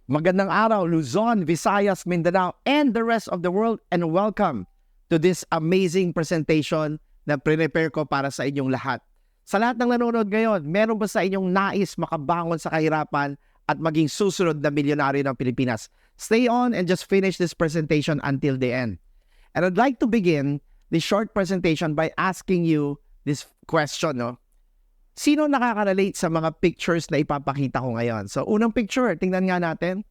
Magandang araw, Luzon, Visayas, Mindanao, and the rest of the world, and welcome to this amazing presentation na prepare ko para sa inyong lahat. Sa lahat ng nanonood ngayon, meron ba sa inyong nais makabangon sa kahirapan at maging susunod na milyonaryo ng Pilipinas? Stay on and just finish this presentation until the end. And I'd like to begin this short presentation by asking you this question, no? Sino nakaka-relate sa mga pictures na ipapakita ko ngayon? So, unang picture, tingnan nga natin.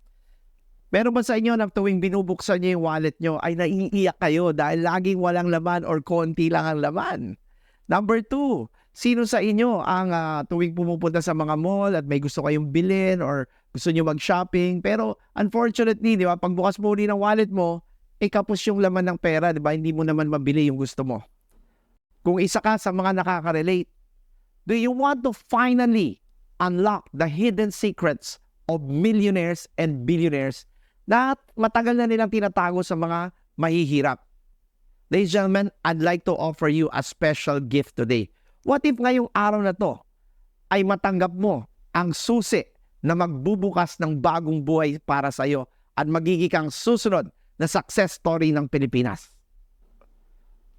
Meron ba sa inyo na tuwing binubuksan niyo yung wallet niyo ay naiiyak kayo dahil laging walang laman or konti lang ang laman? Number 2, sino sa inyo ang tuwing pumupunta sa mga mall at may gusto kayong bilhin or gusto niyo mag-shopping, pero unfortunately, di ba, pagbukas mo ng wallet mo, kapos yung laman ng pera, di ba? Hindi mo naman mabili yung gusto mo. Kung isa ka sa mga nakaka-relate, do you want to finally unlock the hidden secrets of millionaires and billionaires na matagal na nilang tinatago sa mga mahihirap? Ladies and gentlemen, I'd like to offer you a special gift today. What if ngayong araw na to ay matanggap mo ang susi na magbubukas ng bagong buhay para sa iyo at magiging kang susunod na success story ng Pilipinas?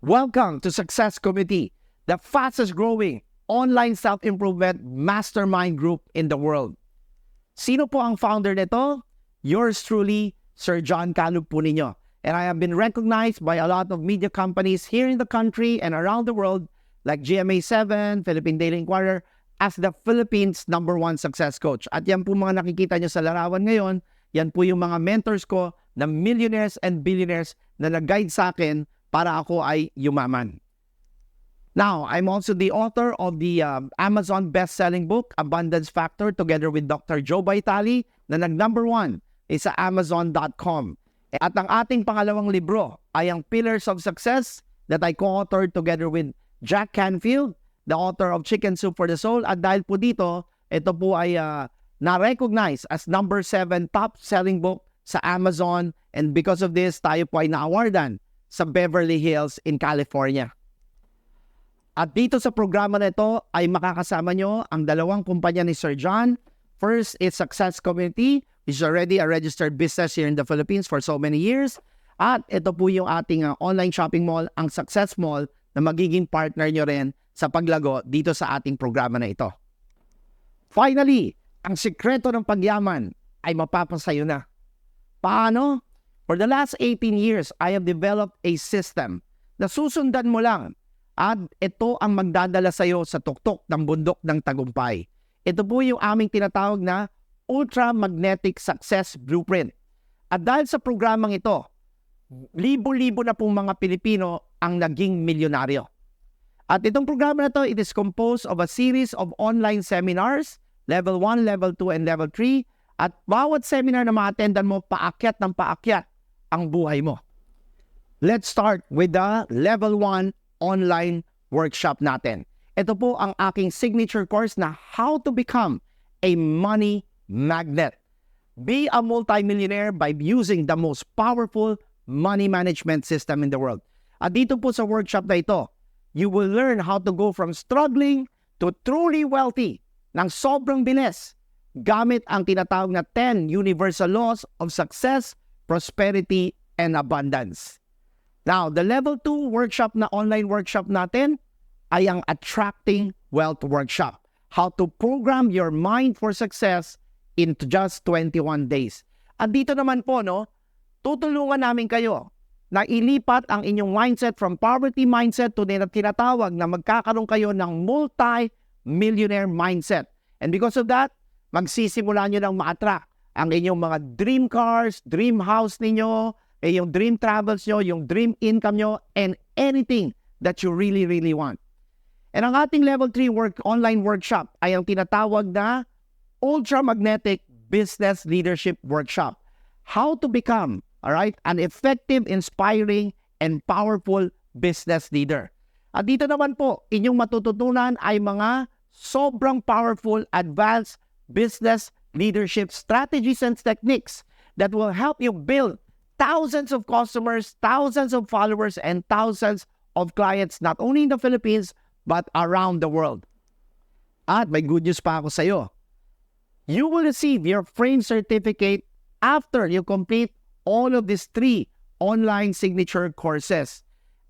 Welcome to Success Committee, the fastest growing online self-improvement mastermind group in the world. Sino po ang founder nito? Yours truly, Sir John Calug po ninyo. And I have been recognized by a lot of media companies here in the country and around the world like GMA7, Philippine Daily Inquirer, as the Philippines' #1 success coach. At yan po mga nakikita nyo sa larawan ngayon, yan po yung mga mentors ko na millionaires and billionaires na nag-guide sa akin para ako ay yumaman. Now, I'm also the author of the Amazon best-selling book, Abundance Factor, together with Dr. Joe Vitale, na nag-1 sa Amazon.com. At ang ating pangalawang libro ay ang Pillars of Success that I co-authored together with Jack Canfield, the author of Chicken Soup for the Soul. At dahil po dito, ito po ay na-recognize as #7 top-selling book sa Amazon. And because of this, tayo po ay na-awardan sa Beverly Hills in California. At dito sa programa na ito ay makakasama nyo ang dalawang kumpanya ni Sir John. First is Success Community, which is already a registered business here in the Philippines for so many years. At ito po yung ating online shopping mall, ang Success Mall, na magiging partner nyo rin sa paglago dito sa ating programa na ito. Finally, ang sikreto ng pagyaman ay mapapasayo na. Paano? For the last 18 years, I have developed a system na susundan mo lang. At ito ang magdadala sa iyo sa tuktok ng bundok ng tagumpay. Ito po yung aming tinatawag na Ultra Magnetic Success Blueprint. At dahil sa programang ito, libo-libo na pong mga Pilipino ang naging milyonaryo. At itong programa na ito, it is composed of a series of online seminars, Level 1, Level 2, and Level 3. At bawat seminar na ma-attendan mo, paakyat ng paakyat ang buhay mo. Let's start with the Level 1 online workshop natin. Ito po ang aking signature course na How to Become a Money Magnet. Be a multimillionaire by using the most powerful money management system in the world. At dito po sa workshop na ito, you will learn how to go from struggling to truly wealthy ng sobrang bilis gamit ang tinatawag na 10 universal laws of success, prosperity, and abundance. Now, the Level 2 workshop na online workshop natin ay ang Attracting Wealth Workshop. How to program your mind for success in just 21 days. At dito naman po, no, tutulungan namin kayo na ilipat ang inyong mindset from poverty mindset to tinatawag na magkakaroon kayo ng multi-millionaire mindset. And because of that, magsisimula nyo ng ma-attract ang inyong mga dream cars, dream house ninyo, yung dream travels nyo, yung dream income nyo, and anything that you really, really want. And ang ating Level 3 online workshop ay ang tinatawag na Ultra Magnetic Business Leadership Workshop. How to become, an effective, inspiring, and powerful business leader. At dito naman po, inyong matututunan ay mga sobrang powerful, advanced business leadership strategies and techniques that will help you build thousands of customers, thousands of followers, and thousands of clients not only in the Philippines but around the world. At may good news pa ako sa iyo. You will receive your frame certificate after you complete all of these 3 online signature courses.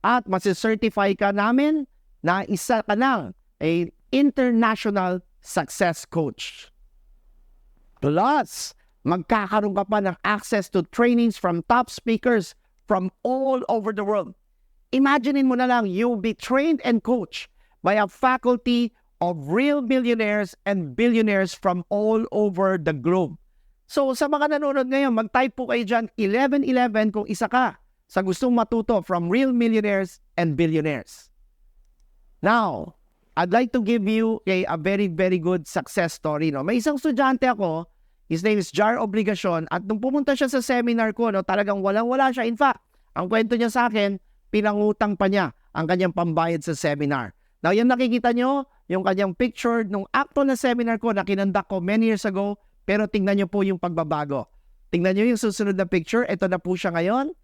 At masicertify ka namin na isa ka ng a international success coach. Plus, magkakaroon ka pa ng access to trainings from top speakers from all over the world. Imaginein mo na lang, you'll be trained and coached by a faculty of real millionaires and billionaires from all over the globe. So sa mga nanonood ngayon, mag-type po kayo dyan 1111 kung isa ka sa gustong matuto from real millionaires and billionaires. Now, I'd like to give you a very, very good success story. No? May isang estudyante ako, his name is Jar Obligacion, at nung pumunta siya sa seminar ko, no, talagang walang-wala siya. In fact, ang kwento niya sa akin, pinangutang pa niya ang kanyang pambayad sa seminar. Now, yan nakikita nyo, yung kanyang picture nung actual na seminar ko na kinandak ko many years ago, pero tingnan nyo po yung pagbabago. Tingnan nyo yung susunod na picture, ito na po siya ngayon.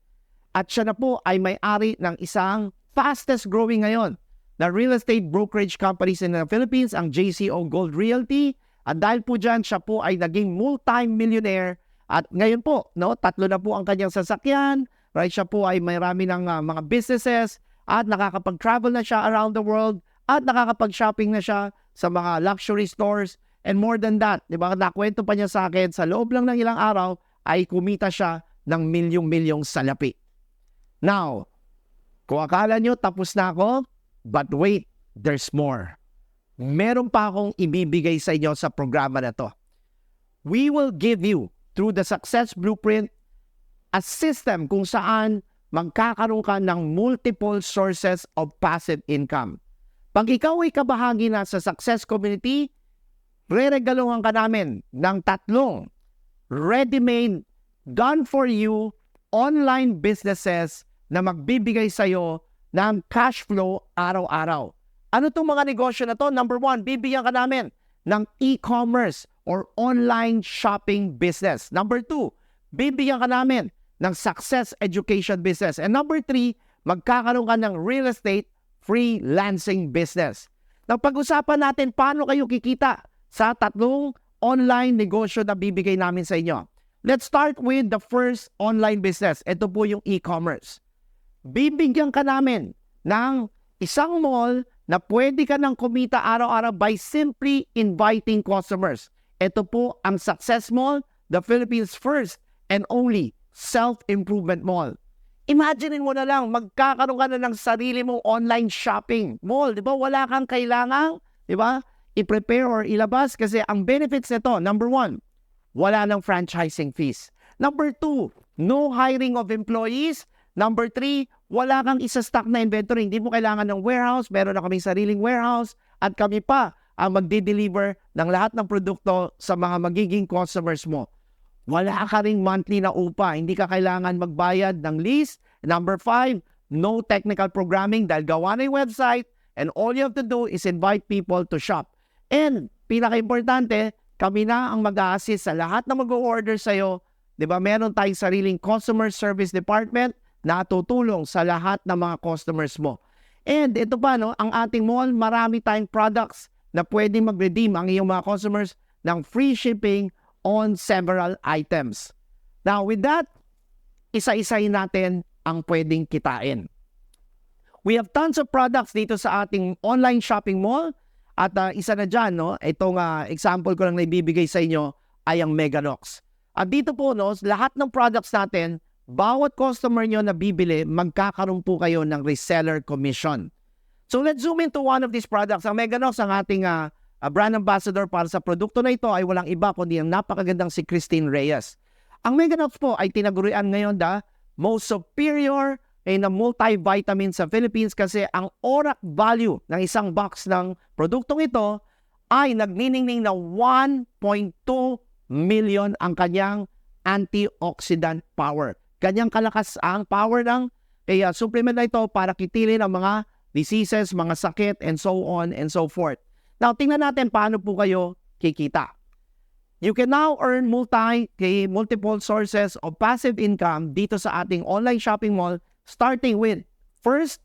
At siya na po ay may-ari ng isang fastest growing ngayon na real estate brokerage companies in the Philippines, ang JCO Gold Realty. At dahil po dyan, siya po ay naging multi-millionaire. At ngayon po, no, 3 na po ang kanyang sasakyan. Right, siya po ay marami ng mga businesses at nakakapag-travel na siya around the world at nakakapag-shopping na siya sa mga luxury stores. And more than that, di ba, nakwento pa niya sa akin, sa loob lang ng ilang araw ay kumita siya ng milyong-milyong salapi. Now, kung akala nyo tapos na ako, but wait, there's more. Meron pa akong ibibigay sa inyo sa programa na to. We will give you, through the Success Blueprint, a system kung saan magkakaroon ka ng multiple sources of passive income. Pag ikaw ay kabahagi na sa Success Community, re-regaluhan ka namin ng 3 ready-made, done-for-you online businesses na magbibigay sa'yo ng cash flow araw-araw. Ano itong mga negosyo na to? Number 1, bibigyan ka namin ng e-commerce or online shopping business. Number 2, bibigyan ka namin ng success education business. And number 3, magkakaroon ka ng real estate freelancing business. Now, pag-usapan natin paano kayo kikita sa 3 online negosyo na bibigay namin sa inyo. Let's start with the first online business. Ito po yung e-commerce. Bibigyan ka namin ng isang mall na pwede ka nang kumita araw-araw by simply inviting customers. Ito po ang Success Mall, the Philippines' first and only self-improvement mall. Imaginein mo na lang, magkakaroon ka na ng sarili mong online shopping mall. Di ba? Wala kang kailangang, di ba, i-prepare or ilabas kasi ang benefits nito, number 1, wala ng franchising fees. Number 2, no hiring of employees. Number 3, wala kang isa-stock na inventory. Hindi mo kailangan ng warehouse. Meron na kaming sariling warehouse. At kami pa ang magde-deliver ng lahat ng produkto sa mga magiging customers mo. Wala ka ring monthly na upa. Hindi ka kailangan magbayad ng lease. Number 5, no technical programming dahil gawa na yung website and all you have to do is invite people to shop. And pinaka-importante, kami na ang mag-a-assist sa lahat na mag-o-order sa'yo. Diba, meron tayong sariling customer service department na tutulong sa lahat ng mga customers mo. And ito pa, no, ang ating mall, marami tayong products na pwedeng mag-redeem ang iyong mga customers ng free shipping on several items. Now, with that, isa-isahin natin ang pwedeng kitain. We have tons of products dito sa ating online shopping mall. At isa na dyan, no, itong example ko lang na ibibigay sa inyo ay ang Meganox. At dito po, no, lahat ng products natin, bawat customer nyo na bibili, magkakaroon po kayo ng reseller commission. So let's zoom into one of these products. Ang Meganox, ang ating brand ambassador para sa produkto na ito ay walang iba kundi ang napakagandang si Christine Reyes. Ang Meganox po ay tinagurian ngayon most superior na multivitamin sa Philippines kasi ang ORAC value ng isang box ng produktong ito ay nagniningning na 1.2 million ang kanyang antioxidant power. Kanyang kalakas ang power ng supplement na ito para kitilin ang mga diseases, mga sakit, and so on and so forth. Now, tingnan natin paano po kayo kikita. You can now earn multiple sources of passive income dito sa ating online shopping mall. Starting with, first,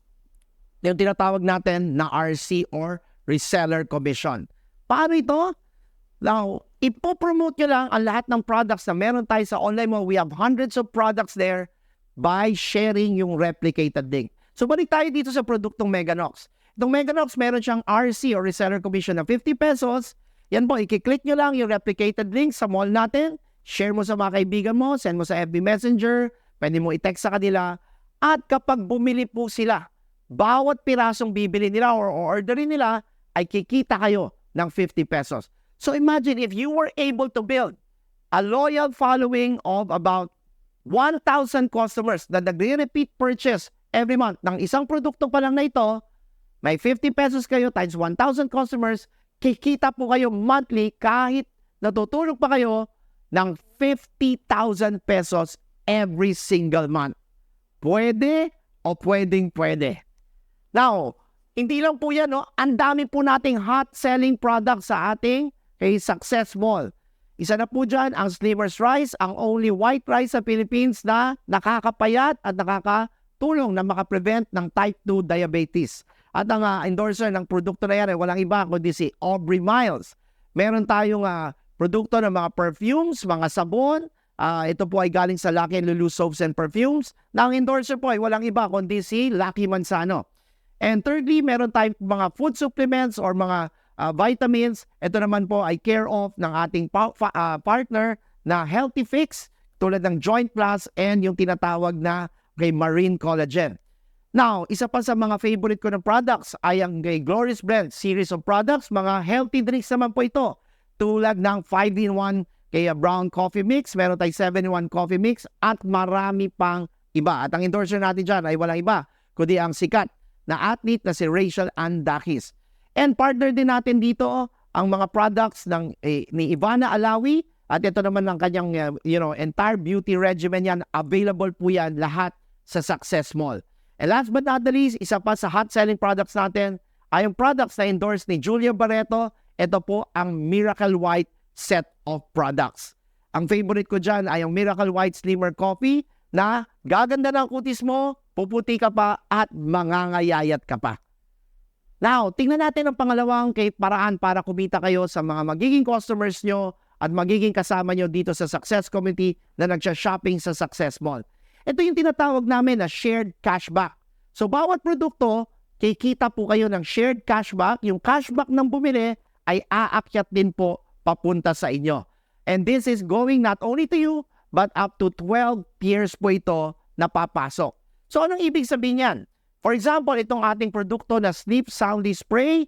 yung tinatawag natin na RC or reseller commission. Paano ito? Now, ipopromote nyo lang ang lahat ng products na meron tayo sa online mo. We have hundreds of products there by sharing yung replicated link. So, balik tayo dito sa produktong Meganox. Itong Meganox, meron siyang RC or reseller commission na 50 pesos. Yan po, i-click nyo lang yung replicated link sa mall natin. Share mo sa mga kaibigan mo, send mo sa FB Messenger, pwede mo i-text sa kanila. At kapag bumili po sila, bawat pirasong bibili nila or orderin nila, ay kikita kayo ng 50 pesos. So imagine if you were able to build a loyal following of about 1,000 customers na nagre-repeat purchase every month ng isang produkto pa lang na ito, may 50 pesos kayo times 1,000 customers, kikita po kayo monthly kahit natutulog pa kayo ng 50,000 pesos every single month. Pwede o pwedeng-pwede. Now, hindi lang po yan, no? Ang dami po nating hot selling products sa ating Success Mall. Isa na po dyan ang Slimmers Rice, ang only white rice sa Philippines na nakakapayat at nakakatulong na makaprevent ng type 2 diabetes. At ang endorser ng produkto na yan ay walang iba kundi si Aubrey Miles. Meron tayong produkto ng mga perfumes, mga sabon. Ito po ay galing sa Lucky & Lulu Soaps and Perfumes. Na ang endorser po ay walang iba kundi si Lucky Manzano. And thirdly, meron tayong mga food supplements or mga vitamins. Ito naman po ay care of ng ating partner na Healthy Fix tulad ng Joint Plus and yung tinatawag na Marine Collagen. Now, isa pa sa mga favorite ko ng products ay ang Glorious Blend series of products. Mga healthy drinks naman po ito tulad ng 5-in-1 Brown Coffee Mix, meron tayong 7-in-1 Coffee Mix at marami pang iba. At ang endorser natin dyan ay walang iba kundi ang sikat na athlete na si Rachel Ann Dakis. And partner din natin dito ang mga products ni Ivana Alawi at ito naman ng kanyang entire beauty regimen yan. Available po yan lahat sa Success Mall. And last but not the least, isa pa sa hot selling products natin ay yung products na endorsed ni Julia Barreto. Ito po ang Miracle White set of products. Ang favorite ko dyan ay yung Miracle White Slimmer Coffee na gaganda ng kutis mo, puputi ka pa at mangangayayat ka pa. Now, tingnan natin ang pangalawang paraan para kumita kayo sa mga magiging customers nyo at magiging kasama nyo dito sa Success Community na nagsha-shopping sa Success Mall. Ito yung tinatawag namin na shared cashback. So, bawat produkto, kikita po kayo ng shared cashback. Yung cashback ng bumili ay aakyat din po papunta sa inyo. And this is going not only to you, but up to 12 peers po ito na papasok. So, anong ibig sabihin yan? For example, itong ating produkto na Sleep Soundly Spray,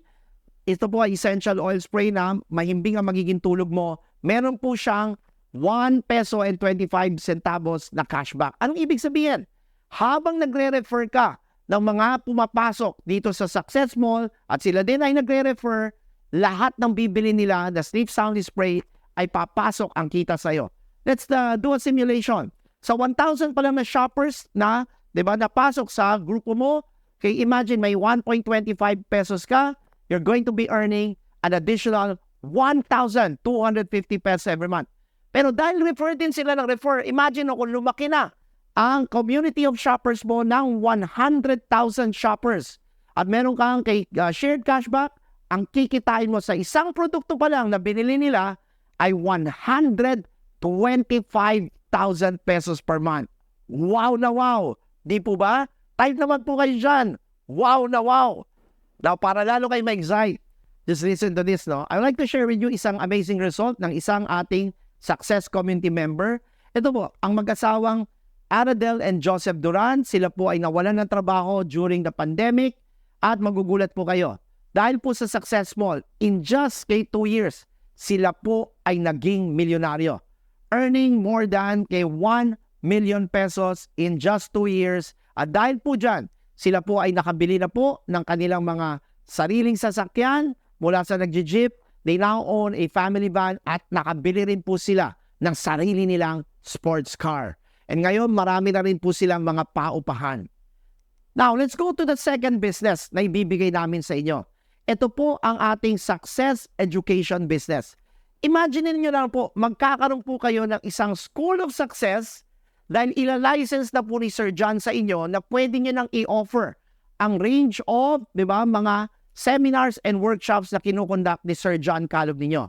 ito po ay essential oil spray na mahimbing ang magiging tulog mo. Meron po siyang 1 peso and 25 centavos na cashback. Anong ibig sabihin? Habang nagre-refer ka ng mga pumapasok dito sa Success Mall at sila din ay nagre-refer, lahat ng bibili nila na Sleep Soundly Spray ay papasok ang kita sa'yo. Let's do a simulation. Sa 1,000 pa lang na shoppers na napasok sa grupo mo, imagine may 1.25 pesos ka, you're going to be earning an additional 1,250 pesos every month. Pero dahil refer din sila ng refer, imagine kung lumaki na ang community of shoppers mo ng 100,000 shoppers at meron kang shared cashback, ang kikitain mo sa isang produkto pa lang na binili nila ay 125,000 pesos per month. Wow na wow! Di po ba? Type naman po kayo dyan. Wow na wow! Now, para lalo kayo ma-excite, just listen to this, no? I would like to share with you isang amazing result ng isang ating Success Community member. Ito po, ang mag-asawang Aradel and Joseph Duran, sila po ay nawalan ng trabaho during the pandemic at magugulat po kayo. Dahil po sa Success Mall, in just 2 years, sila po ay naging milyonaryo. Earning more than 1 million pesos in just 2 years. At dahil po dyan, sila po ay nakabili na po ng kanilang mga sariling sasakyan mula sa nagji-jeep. They now own a family van at nakabili rin po sila ng sarili nilang sports car. And ngayon, marami na rin po silang mga paupahan. Now, let's go to the second business na ibibigay namin sa inyo. Ito po ang ating Success Education business. Imagine niyo lang po, magkakaroon po kayo ng isang School of Success dahil ila-license na po ni Sir John sa inyo na pwede nyo nang i-offer ang range of, mga seminars and workshops na kinukonduct ni Sir John Calub ninyo.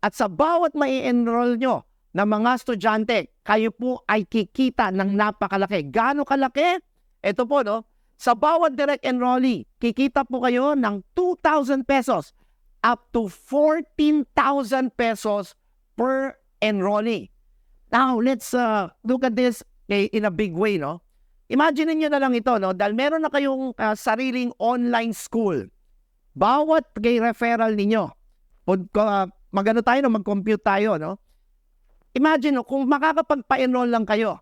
At sa bawat mai-enroll nyo na mga estudyante, kayo po ay kikita ng napakalaki. Gaano kalaki? Ito po, no? Sa bawat direct enrollee, kikita po kayo ng 2,000 pesos up to 14,000 pesos per enrollee. Now, let's look at this in a big way, no? Imagine niyo na lang ito, no? Dahil meron na kayong sariling online school. Bawat kay referral ninyo, magano tayo, no? Mag-compute tayo, no? Imagine, no? Kung makakapagpa-enroll lang kayo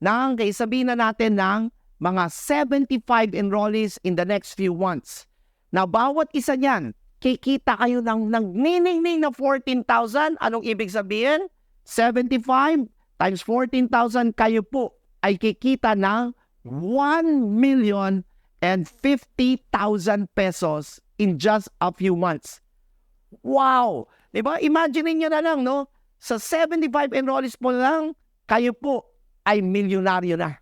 ng, sabihin na natin ng mga 75 enrollees in the next few months. Na bawat isa niyan, kikita kayo ng nagniningning na 14,000. Anong ibig sabihin? 75 times 14,000, kayo po ay kikita ng 1,050,000 pesos in just a few months. Wow! Diba? Imagine niyo na lang, no? Sa 75 enrollees po lang, kayo po ay milyonaryo na.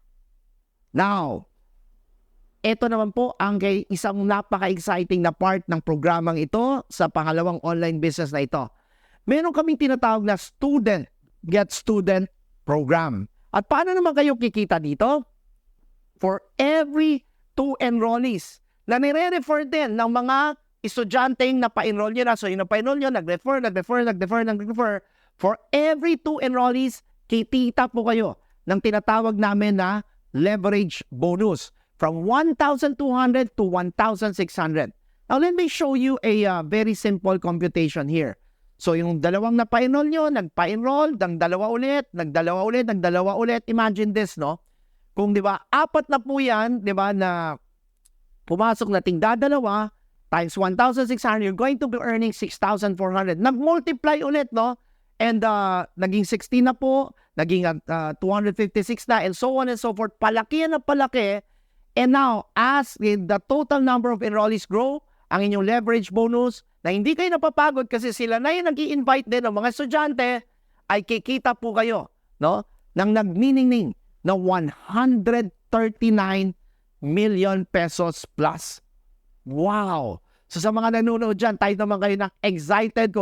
Now, ito naman po ang isang napaka-exciting na part ng programang ito sa pangalawang online business na ito. Meron kaming tinatawag na Student Get Student Program. At paano naman kayo kikita dito? For every 2 enrollees na nire-refer din ng mga estudyanteng na pa-enroll nyo na. So, yung pa-enroll nyo, nag-refer. For every 2 enrollees, kikita po kayo ng tinatawag namin na leverage bonus from 1,200 to 1,600. Now, let me show you a very simple computation here. So, yung dalawang napa-enroll nyo, nagpa-enroll, nagdalawa ulit. Imagine this, no? Kung, di ba, 4 na po yan, di ba, na pumasok na tingdadalawa, times 1,600, you're going to be earning 6,400. Nag-multiply ulit, no? And naging 16 na po, naging 256 na, and so on and so forth. Palaki na palaki. And now, as the total number of enrollees grow, ang inyong leverage bonus, na hindi kayo napapagod kasi sila na yung nag-i-invite din ng mga estudyante, ay kikita po kayo, no? Nang nagniningning na 139 million pesos plus. Wow! So sa mga nanonood dyan, tayo naman kayo na excited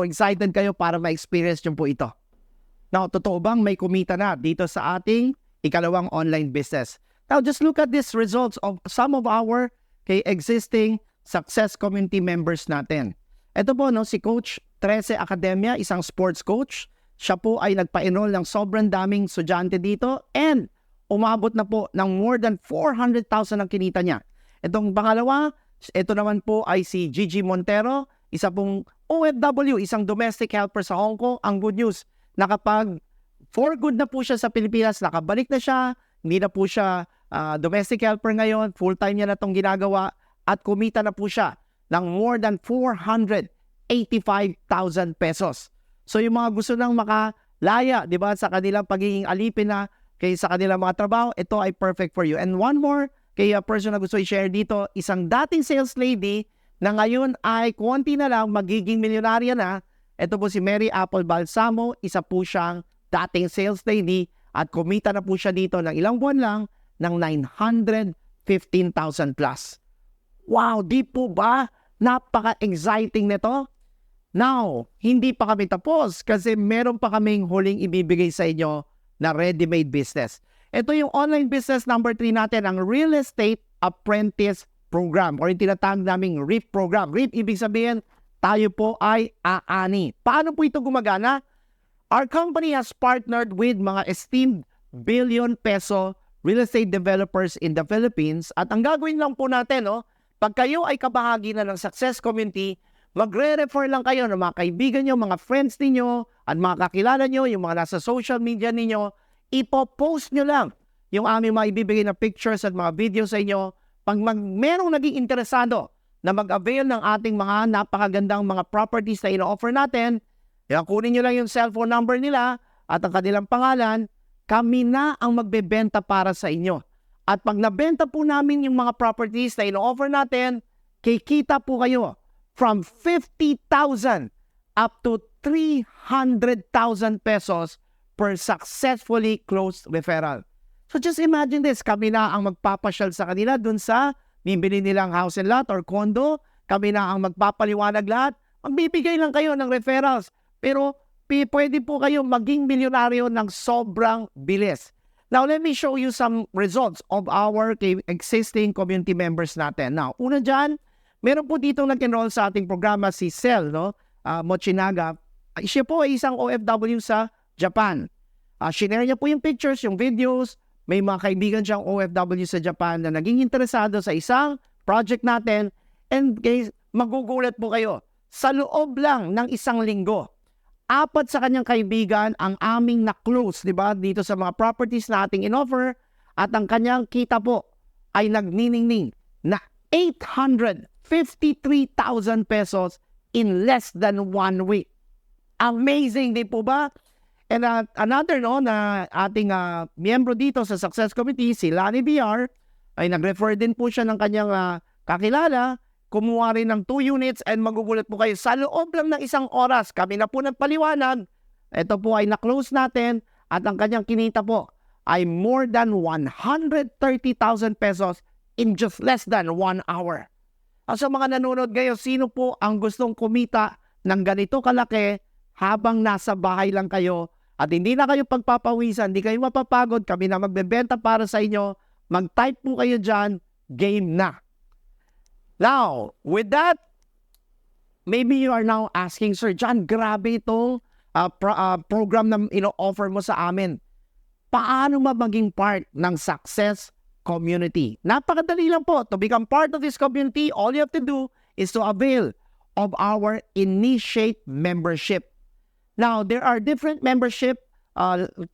kayo para ma-experience nyo po ito. Now, totoo bang may kumita na dito sa ating ikalawang online business? Now, just look at these results of some of our existing success community members natin. Ito po, no, si Coach 13 Academia, isang sports coach. Siya po ay nagpa-enroll ng sobrang daming estudyante dito and umabot na po ng more than 400,000 ang kinita niya. Itong pangalawa, ito naman po ay si Gigi Montero, isa pong OFW, isang domestic helper sa Hong Kong. Ang good news, for good na po siya sa Pilipinas, nakabalik na siya, hindi na po siya domestic helper ngayon, full-time niya na itong ginagawa at kumita na po siya ng more than 485,000 pesos. So yung mga gusto nang makalaya, di ba, sa kanilang pagiging alipin na sa kanilang mga trabaho, ito ay perfect for you. And one more, kaya person na gusto i-share dito, isang dating sales lady na ngayon ay konti na lang magiging milyonarya na. Ito po si Mary Apple Balsamo, isa po siyang dating sales lady at kumita na po siya dito ng ilang buwan lang ng 915,000 plus. Wow, di po ba? Napaka-exciting nito. Now, hindi pa kami tapos kasi meron pa kaming huling ibibigay sa inyo na ready-made business. Ito yung online business number 3 natin, ang Real Estate Apprentice Program or yung tinatawag naming REAP program. REAP, ibig sabihin, tayo po ay aani. Paano po ito gumagana? Our company has partnered with mga esteemed billion peso real estate developers in the Philippines at ang gagawin lang po natin, no, pag kayo ay kabahagi na ng success community, magre-refer lang kayo ng mga kaibigan nyo, mga friends ninyo, at mga kakilala nyo, yung mga nasa social media ninyo, ipopost nyo lang yung aming maibibigay na pictures at mga videos sa inyo. Pag merong naging interesado na mag-avail ng ating mga napakagandang mga properties na ino-offer natin, kunin nyo lang yung cellphone number nila at ang kanilang pangalan, kami na ang magbebenta para sa inyo. At pag nabenta po namin yung mga properties na ino-offer natin, kikita po kayo from 50,000 up to 300,000 pesos per successfully closed referral. So just imagine this, kami na ang magpapasyal sa kanila dun sa bibili nilang house and lot or condo, kami na ang magpapaliwanag lahat, magbibigay lang kayo ng referrals. Pero pwede po kayo maging milyonaryo ng sobrang bilis. Now, let me show you some results of our existing community members natin. Now, una dyan, meron po dito nag-enroll sa ating programa si Sel, no? Mochinaga. Siya po ay isang OFW sa Japan. Shinare niya po yung pictures, yung videos. May mga kaibigan siyang OFW sa Japan na naging interesado sa isang project natin. And guys, magugulat po kayo. Sa loob lang ng isang linggo, 4 sa kanyang kaibigan ang aming na-close, di ba? Dito sa mga properties na ating in-offer. At ang kanyang kita po ay nagniningning na 853,000 pesos in less than 1 week. Amazing, di po ba? And another na ating miyembro dito sa Success Committee, si Lani BR, ay nag-refer din po siya ng kanyang kakilala. Kumuha rin ng 2 units and magugulat po kayo. Sa loob lang ng isang oras, kami na po nagpaliwanag. Ito po ay na-close natin at ang kanyang kinita po ay more than 130,000 pesos in just less than 1 hour. Sa mga nanonood ngayon, sino po ang gustong kumita ng ganito kalaki habang nasa bahay lang kayo at hindi na kayo pagpapawisan, hindi kayo mapapagod, kami na magbebenta para sa inyo, mag-type po kayo dyan, game na. Now, with that, maybe you are now asking, Sir John, grabe itong program na ino-offer mo sa amin. Paano maging part ng Success Community? Napakadali lang po. To become part of this community, all you have to do is to avail of our Initiate membership. Now, there are different membership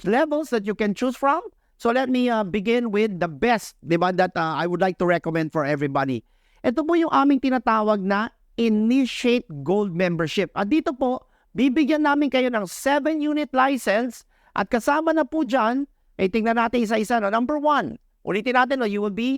levels that you can choose from. So let me begin with the best, diba, that I would like to recommend for everybody. Ito po yung aming tinatawag na Initiate Gold Membership. At dito po, bibigyan namin kayo ng 7-unit license at kasama na po dyan, tingnan natin isa-isa. No? Number 1, ulitin natin, you will be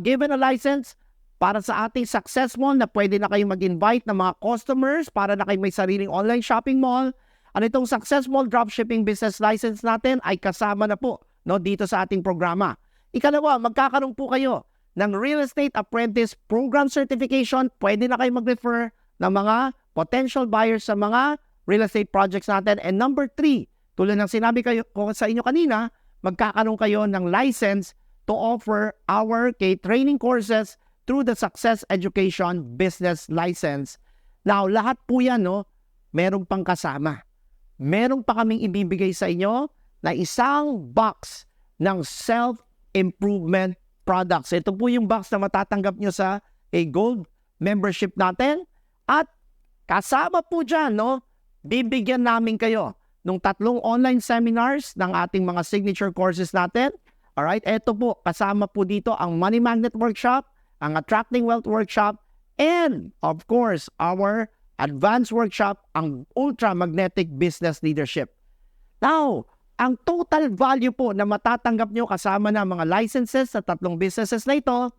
given a license para sa ating Success Mall na pwede na kayong mag-invite ng mga customers para na kayo may sariling online shopping mall. At itong Success Mall Dropshipping Business License natin ay kasama na po dito sa ating programa. Ikalawa, magkakaroon po kayo ng Real Estate Apprentice Program Certification. Pwede na kayo mag-refer ng mga potential buyers sa mga real estate projects natin. And number 3, tulad ng sinabi ko sa inyo kanina, magkakaroon kayo ng license to offer our training courses through the Success Education Business License. Now, lahat po yan, meron pang kasama. Meron pa kaming ibibigay sa inyo na isang box ng self-improvement products. Ito po yung box na matatanggap nyo sa gold membership natin. At kasama po dyan, bibigyan namin kayo ng 3 online seminars ng ating mga signature courses natin. Alright, ito po, kasama po dito ang Money Magnet Workshop, ang Attracting Wealth Workshop, and of course, our Advanced Workshop, ang Ultra Magnetic Business Leadership. Now, ang total value po na matatanggap nyo kasama na mga licenses sa 3 businesses na ito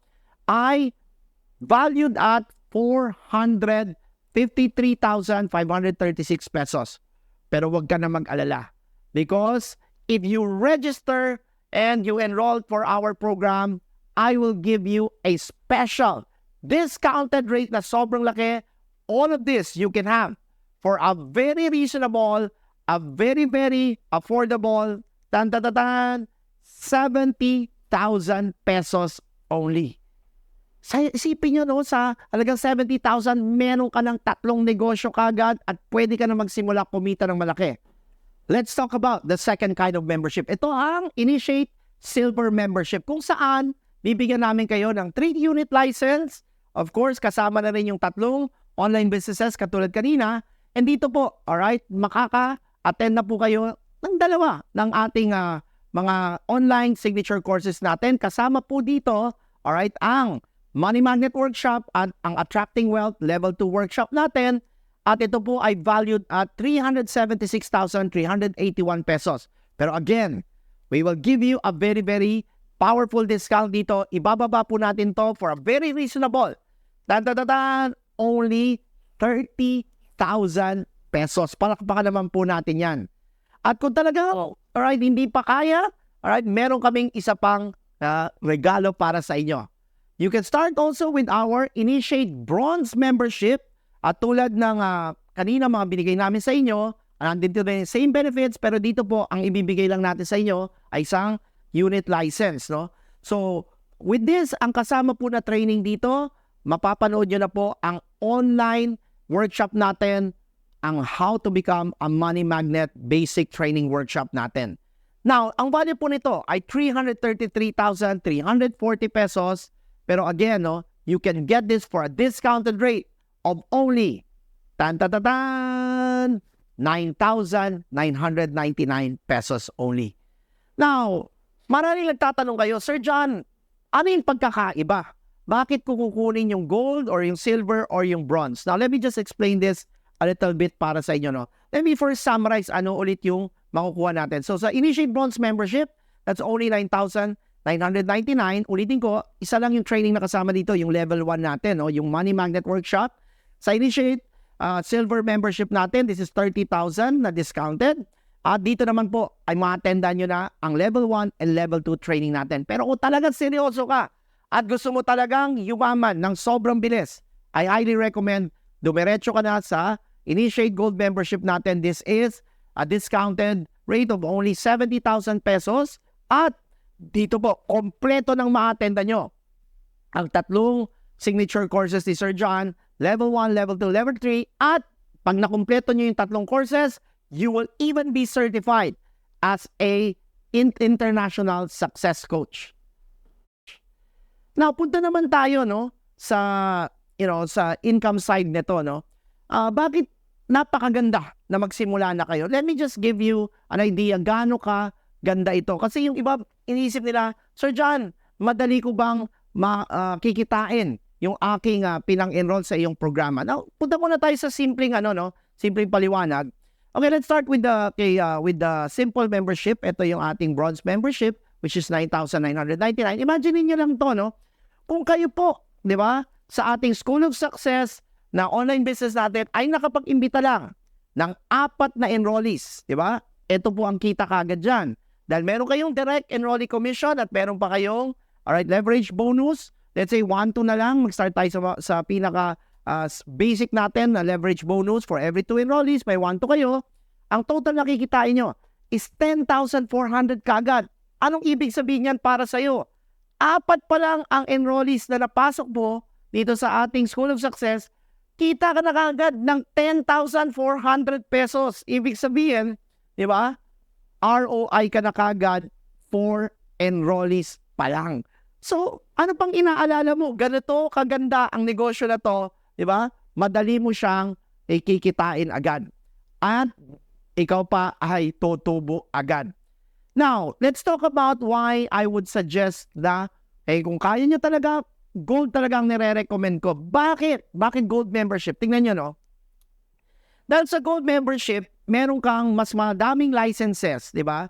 ay valued at 453,536 pesos. Pero wag ka na mag-alala because if you register and you enroll for our program, I will give you a special discounted rate na sobrang laki. All of this you can have for a very reasonable, a very, very affordable, 70,000 pesos only. Isipin nyo, sa halagang 70,000, meron ka ng 3 negosyo kagad at pwede ka na magsimula kumita ng malaki. Let's talk about the second kind of membership. Ito ang Initiate Silver Membership, kung saan bibigyan namin kayo ng 3-unit license. Of course, kasama na rin yung 3 online businesses katulad kanina. And dito po, alright, makaka-attend na po kayo ng 2 ng ating mga online signature courses natin. Kasama po dito, alright, ang Money Magnet Workshop at ang Attracting Wealth Level 2 Workshop natin. At ito po ay valued at 376,381 pesos. Pero again, we will give you a very, very powerful discount dito. Ibababa po natin to for a very reasonable. Only 30,000 pesos. Palakpakan naman po natin yan. At kung talaga, alright, hindi pa kaya, alright, meron kaming isa pang regalo para sa inyo. You can start also with our Initiate Bronze Membership. At tulad ng kanina mga binigay namin sa inyo, Nandito din same benefits, pero dito po, ang ibibigay lang natin sa inyo ay isang unit license, no? So, with this, ang kasama po na training dito, mapapanood nyo na po ang online workshop natin, ang How to Become a Money Magnet Basic Training Workshop natin. Now, ang value po nito ay 333,340 pesos. Pero again, no, you can get this for a discounted rate of only 9,999 pesos only. Now, maraming nagtatanong kayo, Sir John, ano yung pagkakaiba? Bakit ko kukunin yung gold or yung silver or yung bronze? Now, let me just explain this a little bit para sa inyo, no? Let me first summarize ano ulit yung makukuha natin. So, sa Initiate Bronze membership, that's only 9,999. Ulitin ko, isa lang yung training na kasama dito, yung level 1 natin, no? Yung Money Magnet Workshop. Sa Initiate Silver membership natin, this is 30,000 na discounted. At dito naman po, ay ma-attendan nyo na ang level 1 and level 2 training natin. Pero kung talagang seryoso ka at gusto mo talagang yumaman ng sobrang bilis, I highly recommend dumiretso ka na sa Initiate Gold membership natin. This is a discounted rate of only 70,000 pesos. At dito po, kompleto ng ma-attendan nyo ang tatlong signature courses ni Sir John, level 1, level 2, level 3. At pag nakumpleto nyo yung tatlong courses, you will even be certified as a international success coach. Now, punta naman tayo, no, sa sa income side nito, no. Bakit napakaganda na magsimula na kayo? Let me just give you an idea gaano ka ganda ito. Kasi yung iba iniisip nila, Sir John, madali ko bang kikitain yung aking pinang-enroll sa iyong programa? Now, punta muna tayo sa simpleng simpleng paliwanag. Okay, let's start with the simple membership. Ito yung ating bronze membership, which is 9,999. Imagine niyo lang to, no? Kung kayo po, di ba, sa ating School of Success na online business natin ay nakapag-imbita lang ng 4 na enrollees, di ba? Ito po ang kita kagad dyan. Dahil meron kayong direct enrollee commission at meron pa kayong leverage bonus. Let's say 1-2 na lang. Mag-start tayo sa pinaka basic natin na leverage bonus for every 2 enrollees. May 1-2 kayo. Ang total na kikitain nyo is 10,400 kagad. Anong ibig sabihin yan para sa'yo? 4 pa lang ang enrollees na napasok mo dito sa ating School of Success, kita ka na kagad ng 10,400 pesos. Ibig sabihin, di ba? ROI ka na kagad for enrollees pa lang. So, ano pang inaalala mo? Ganito kaganda ang negosyo na to, di ba? Madali mo siyang kikitain agad. At ikaw pa ay tutubo agad. Now, let's talk about why I would suggest na kung kaya nyo talaga, gold talaga ang nire-recommend ko. Bakit? Bakit gold membership? Tingnan nyo, no? Dahil sa gold membership, meron kang mas madaming licenses, di ba?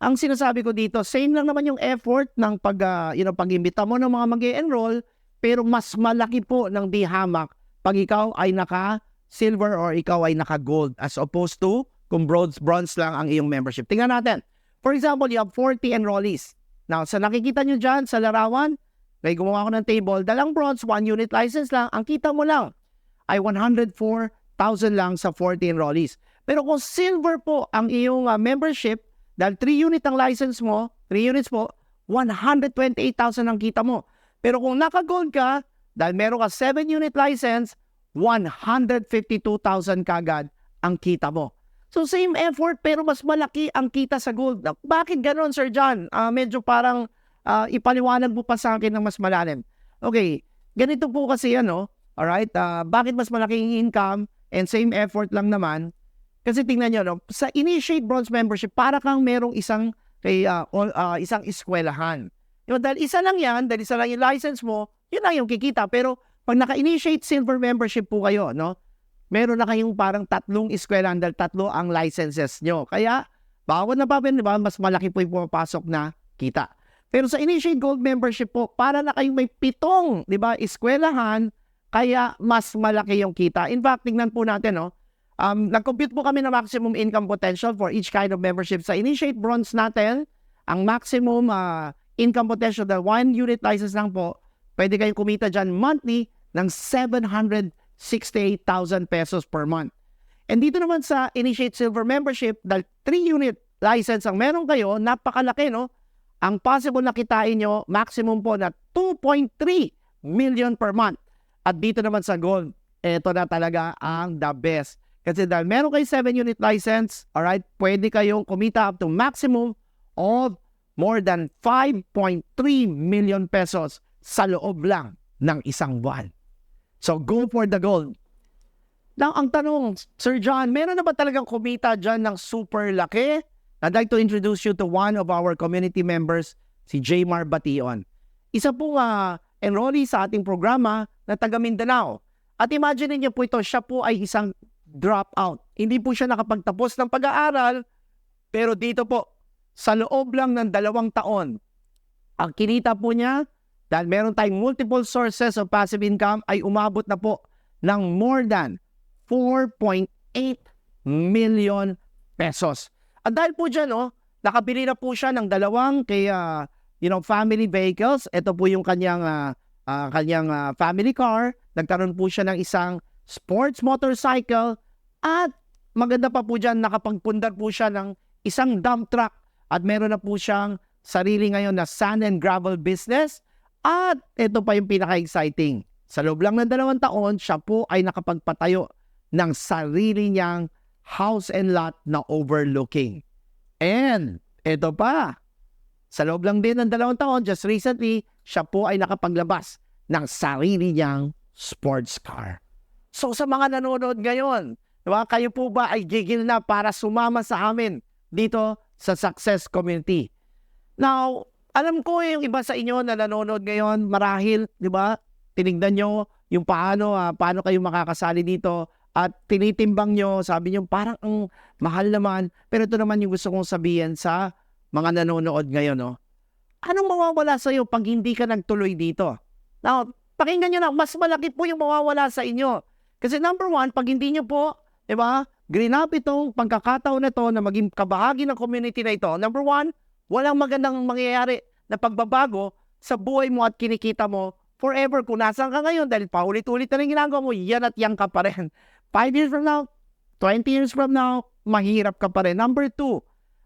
Ang sinasabi ko dito, same lang naman yung effort ng pag-imbita mo ng mga mag-e-enroll, pero mas malaki po ng dihamak pag ikaw ay naka-silver or ikaw ay naka-gold as opposed to kung bronze lang ang iyong membership. Tingnan natin. For example, you have 40 enrollees. Now, sa nakikita nyo dyan sa larawan, may gumawa ko ng table, dalang bronze, 1 unit license lang, ang kita mo lang ay 104,000 lang sa 40 enrollees. Pero kung silver po ang iyong membership, dahil 3 unit ang license mo, 3 units po, 128,000 ang kita mo. Pero kung naka-gold ka, dahil meron ka 7 unit license, 152,000 kagad ang kita mo. So same effort pero mas malaki ang kita sa gold. Bakit ganoon, Sir John? Medyo parang ipaliwanag mo pa sa akin ng mas malalim. Okay, ganito po kasi yan, no? Alright, bakit mas malaking income and same effort lang naman? Kasi tingnan nyo, no? Sa Initiate Bronze membership, para kang merong isang eskwelahan. Dahil isa lang yan, dahil isa lang yung license mo, yun lang yung kikita. Pero pag naka-Initiate Silver membership po kayo, no? Meron na kayong parang 3 eskwelahan dahil 3 ang licenses nyo. Kaya, bawat na pa, diba, mas malaki po yung pumapasok na kita. Pero sa Initiate Gold membership po, para na kayong may 7, di ba, eskwelahan, kaya mas malaki yung kita. In fact, tingnan po natin, no? Nag-compute po kami ng maximum income potential for each kind of membership. Sa Initiate Bronze natin, ang maximum income potential na 1 unit license lang po, pwede kayong kumita dyan monthly ng 768,000 pesos per month. And dito naman sa Initiate Silver Membership, dahil 3-unit license ang meron kayo, napakalaki, no? Ang possible na kitain nyo, maximum po na 2.3 million per month. At dito naman sa Gold, ito na talaga ang the best. Kasi dahil meron kayo 7-unit license, alright, pwede kayong kumita up to maximum of more than 5.3 million pesos sa loob lang ng isang buwan. So go for the Gold. Now, ang tanong, Sir John, meron na ba talagang kumita dyan ng super laki? I'd like to introduce you to one of our community members, si Jmar Bation. Isa pong enrollee sa ating programa na taga Mindanao. At imagine niyo po ito, siya po ay isang dropout. Hindi po siya nakapagtapos ng pag-aaral, pero dito po, sa loob lang ng 2 taon, ang kinita po niya, dahil meron tayong multiple sources of passive income, ay umabot na po ng more than 4.8 million pesos. At dahil po dyan, nakabili na po siya ng 2 family vehicles. Ito po yung kanyang family car. Nagkaroon po siya ng isang sports motorcycle. At maganda pa po dyan, nakapagpundar po siya ng isang dump truck. At meron na po siyang sarili ngayon na sand and gravel business. At ito pa yung pinaka-exciting. Sa loob lang ng 2 taon, siya po ay nakapagpatayo ng sarili niyang house and lot na overlooking. And ito pa, sa loob lang din ng 2 taon, just recently, siya po ay nakapaglabas ng sarili niyang sports car. So sa mga nanonood ngayon, diba, kayo po ba ay gigil na para sumama sa amin dito sa Success Community? Now, alam ko yung iba sa inyo na nanonood ngayon, marahil, di ba, tinignan nyo yung paano kayo makakasali dito at tinitimbang nyo, sabi nyo, parang ang mahal naman. Pero ito naman yung gusto kong sabihin sa mga nanonood ngayon, no? Anong mawawala sa iyo pag hindi ka nagtuloy dito? Now, pakinggan nyo na, mas malaki po yung mawawala sa inyo. Kasi number 1, pag hindi nyo po, di ba, green up itong pagkakataon na ito na maging kabahagi ng community na ito. Number 1, walang magandang mangyayari na pagbabago sa buhay mo at kinikita mo forever. Kung nasaan ka ngayon, dahil paulit-ulit na rin ginagawa mo, yan at yan ka pa rin. 5 years from now, 20 years from now, mahirap ka pa rin. Number 2,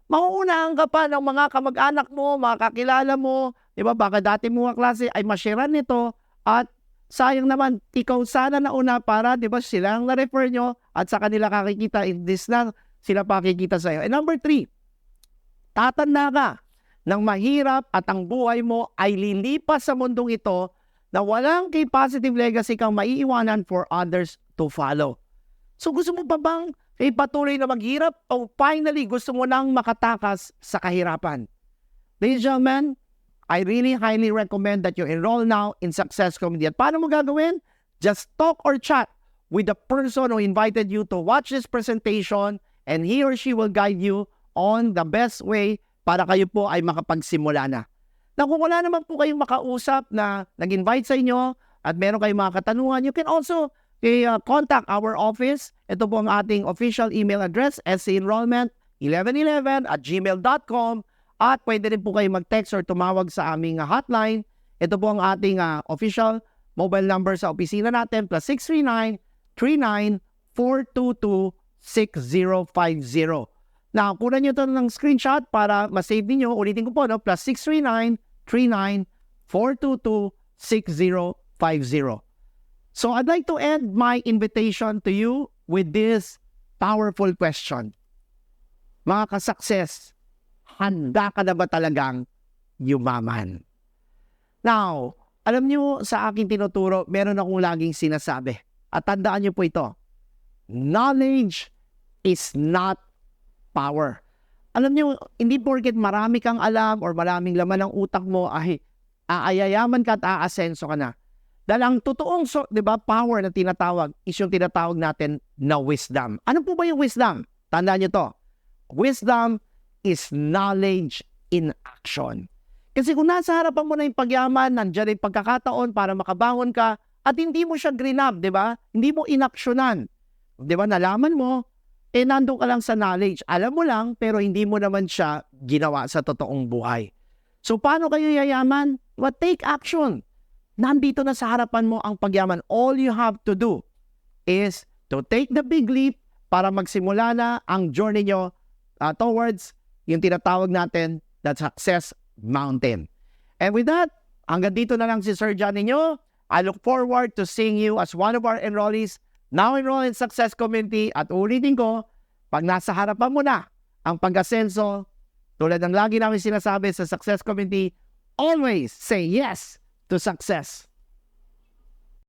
mauunahan ka pa ng mga kamag-anak mo, mga kakilala mo, di ba, baka dati mga klase ay mashiran nito, at sayang naman, ikaw sana nauna para, di ba, sila ang na-refer nyo, at sa kanila kakikita, in this na, sila pakikita sa'yo. And number 3, tatanda ka ng mahirap at ang buhay mo ay lilipas sa mundong ito na walang kay positive legacy kang maiiwanan for others to follow. So gusto mo pa bang patuloy na maghirap o finally gusto mo nang makatakas sa kahirapan? Ladies and gentlemen, I really highly recommend that you enroll now in Success Community. At paano mo gagawin? Just talk or chat with the person who invited you to watch this presentation and he or she will guide you on the best way para kayo po ay makapagsimula na. Na kung wala naman po kayong makausap na nag-invite sa inyo at meron kayong mga katanungan, you can also contact our office. Ito po ang ating official email address, senrollment1111@gmail.com, at pwede rin po kayo mag-text or tumawag sa aming hotline. Ito po ang ating official mobile number sa opisina natin, +639 39 422 6050. Now, kunan nyo ito ng screenshot para ma-save niyo. Ulitin ko po, no? +639 39 422 6050. So, I'd like to end my invitation to you with this powerful question. Mga ka-success, handa ka na ba talagang yumaman? Now, alam nyo, sa aking tinuturo, meron akong laging sinasabi. At tandaan nyo po ito. Knowledge is not power. Alam nyo, hindi porket marami kang alam or maraming laman ng utak mo ay aayayaman ka at aasenso ka na. Dahil ang totoong power na tinatawag is yung tinatawag natin na wisdom. Ano po ba yung wisdom? Tandaan nyo to. Wisdom is knowledge in action. Kasi kung nasa harapan mo na yung pagyaman, nandiyan yung pagkakataon para makabangon ka at hindi mo siya green up, di ba? Hindi mo inaksyonan. Di ba? Nalaman mo, nandun ka lang sa knowledge. Alam mo lang, pero hindi mo naman siya ginawa sa totoong buhay. So, paano kayo yayaman? Well, take action. Nandito na sa harapan mo ang pagyaman. All you have to do is to take the big leap para magsimula na ang journey nyo towards yung tinatawag natin that success mountain. And with that, hanggang dito na lang si Sir John ninyo. I look forward to seeing you as one of our enrollees now enrolled in Success Community. At ulitin ko, pag nasa harapan mo na ang pag-asenso, tulad ng lagi namin sinasabi sa Success Community, always say yes to success.